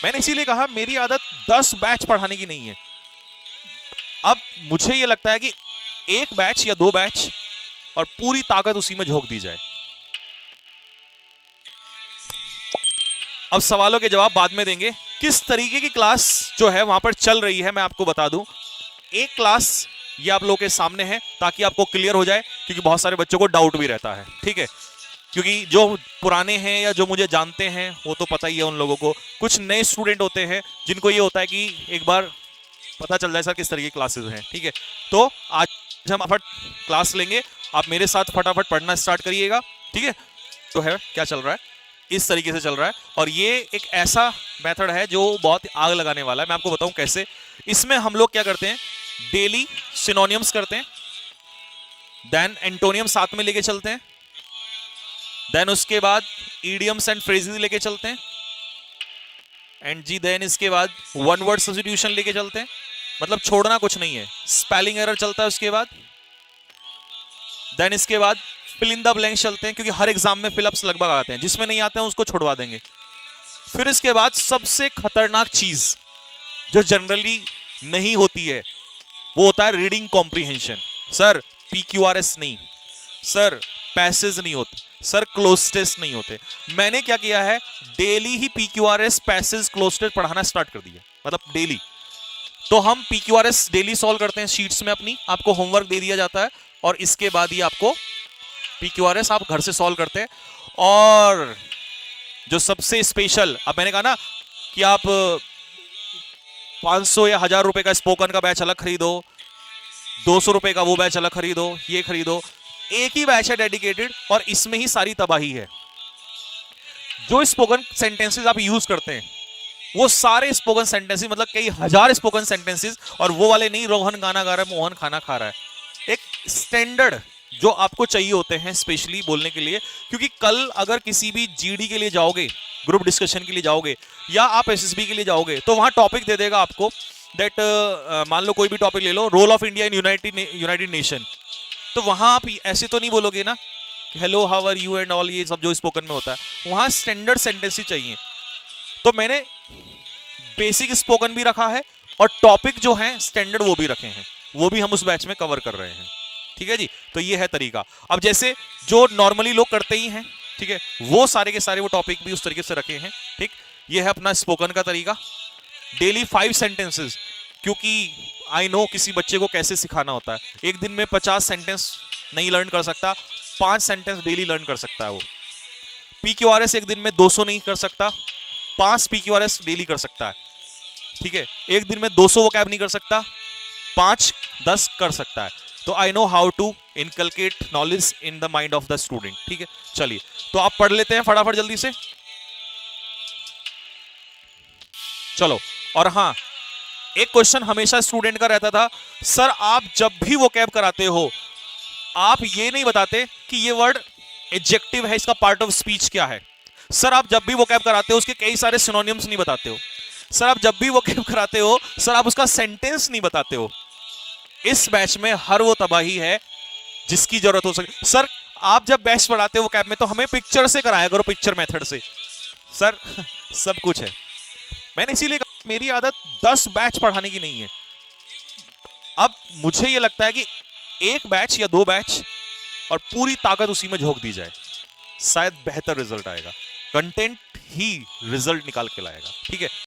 मैंने इसीलिए कहा मेरी आदत 10 बैच पढ़ाने की नहीं है। अब मुझे यह लगता है कि एक बैच या 2 बैच और पूरी ताकत उसी में झोंक दी जाए। अब सवालों के जवाब बाद में देंगे। किस तरीके की क्लास जो है वहां पर चल रही है मैं आपको बता दूं। एक क्लास ये आप लोगों के सामने है ताकि आपको क्लियर हो जाए, क्योंकि बहुत सारे बच्चों को डाउट भी रहता है, ठीक है। क्योंकि जो पुराने हैं या जो मुझे जानते हैं वो तो पता ही है उन लोगों को। कुछ नए स्टूडेंट होते हैं जिनको ये होता है कि एक बार पता चल जाए सर किस तरह की क्लासेस हैं, ठीक है। तो आज हम फटाफट क्लास लेंगे, आप मेरे साथ फटाफट पढ़ना स्टार्ट करिएगा, ठीक है। तो है क्या चल रहा है, इस तरीके से चल रहा है। और ये एक ऐसा मेथड है जो बहुत आग लगाने वाला है। मैं आपको बताऊं कैसे। इसमें हम लोग क्या करते हैं, डेली सिनोनियम्स करते हैं, देन एंटोनियम साथ में लेके चलते हैं, देन उसके बाद इडियम्स एंड फ्रेजेस लेके चलते हैं, एंड जी देन इसके बाद वन वर्ड सब्स्टिट्यूशन लेके चलते हैं। मतलब छोड़ना कुछ नहीं है। स्पेलिंग एरर चलता है उसके बाद, देन इसके बाद फिल इन द ब्लैंक्स चलते हैं, क्योंकि हर एग्जाम में फिलअप्स लगभग आते हैं, जिसमें नहीं आते हैं उसको छुड़वा देंगे। फिर इसके बाद सबसे खतरनाक चीज जो जनरली नहीं होती है वो होता है रीडिंग कॉम्प्रीहेंशन। सर PQRS नहीं, सर पैसेज नहीं होते, सर क्लोज टेस्ट नहीं होते। मैंने क्या किया है, डेली ही PQRS पैसेज क्लोज टेस्ट पढ़ाना स्टार्ट कर दिया, मतलब डेली। तो हम PQRS डेली सॉल्व करते हैं शीट्स में अपनी, आपको होमवर्क दे दिया जाता है और इसके बाद ही आपको PQRS आप घर से सॉल्व करते हैं। और जो सबसे स्पेशल, अब मैंने कहा ना कि आप 500 या 1000 रुपए का स्पोकन का बैच अलग खरीदो, 200 रुपए का वो बैच अलग खरीदो, ये खरीदो। एक ही बैच है डेडिकेटेड और इसमें ही सारी तबाही है। जो स्पोकन सेंटेंसेस आप यूज करते हैं वो सारे स्पोकन सेंटेंसेस, मतलब कई हजार स्पोकन सेंटेंसेस, और वो वाले नहीं रोहन गाना गा रहा है मोहन खाना खा रहा है। एक स्टैंडर्ड जो आपको चाहिए होते हैं स्पेशली बोलने के लिए। क्योंकि कल अगर किसी भी GD के लिए जाओगे, ग्रुप डिस्कशन के लिए जाओगे, या आप SSB के लिए जाओगे, तो वहां टॉपिक दे देगा आपको दैट मान लो कोई भी टॉपिक ले लो, role of India in united nation. तो वहां आप ऐसे तो नहीं बोलोगे ना hello how are you and all, ये सब जो स्पोकन में होता है। वहां स्टैंडर्ड सेंटेंस ही चाहिए। तो मैंने बेसिक स्पोकन भी रखा है और टॉपिक जो है स्टैंडर्ड वो भी रखे हैं, वो भी हम उस बैच में कवर कर रहे हैं, ठीक है जी। तो ये है तरीका। अब जैसे जो नॉर्मली लोग करते ही हैं, ठीक है, वो सारे के सारे वो टॉपिक भी उस तरीके से रखे हैं, ठीक। ये है अपना स्पोकन का तरीका। डेली 5 सेंटेंसेस, क्योंकि आई नो किसी बच्चे को कैसे सिखाना होता है। एक दिन में 50 सेंटेंस नहीं लर्न कर सकता, 5 सेंटेंस डेली लर्न कर सकता है वो। PQRS एक दिन में 200 नहीं कर सकता, 5 PQRS डेली कर सकता है, ठीक है। एक दिन में 200 वोकैब नहीं कर सकता, 5-10 कर सकता है। तो I know how to inculcate knowledge in the mind of the student, ठीक है। चलिए तो आप पढ़ लेते हैं फटाफट जल्दी से, चलो। और हाँ, एक क्वेश्चन हमेशा स्टूडेंट का रहता था, सर आप जब भी वोकैब कराते हो आप ये नहीं बताते कि ये वर्ड एडजेक्टिव है, इसका पार्ट ऑफ स्पीच क्या है। सर आप जब भी वोकैब कराते हो उसके कई सारे सिनोनिम्स नहीं बताते हो। सर आप जब भी वोकैब कराते हो सर आप उसका सेंटेंस नहीं बताते हो। इस बैच में हर वो तबाही है जिसकी जरूरत हो सके। सर आप जब बैच पढ़ाते हो वोकैब में तो हमें पिक्चर से कराया करो, पिक्चर मेथड से। सर सब कुछ है। मैंने इसीलिए कहा मेरी आदत 10 बैच पढ़ाने की नहीं है। अब मुझे यह लगता है कि एक बैच या 2 बैच और पूरी ताकत उसी में झोंक दी जाए, शायद बेहतर रिजल्ट आएगा। कंटेंट ही रिजल्ट निकाल के लाएगा, ठीक है।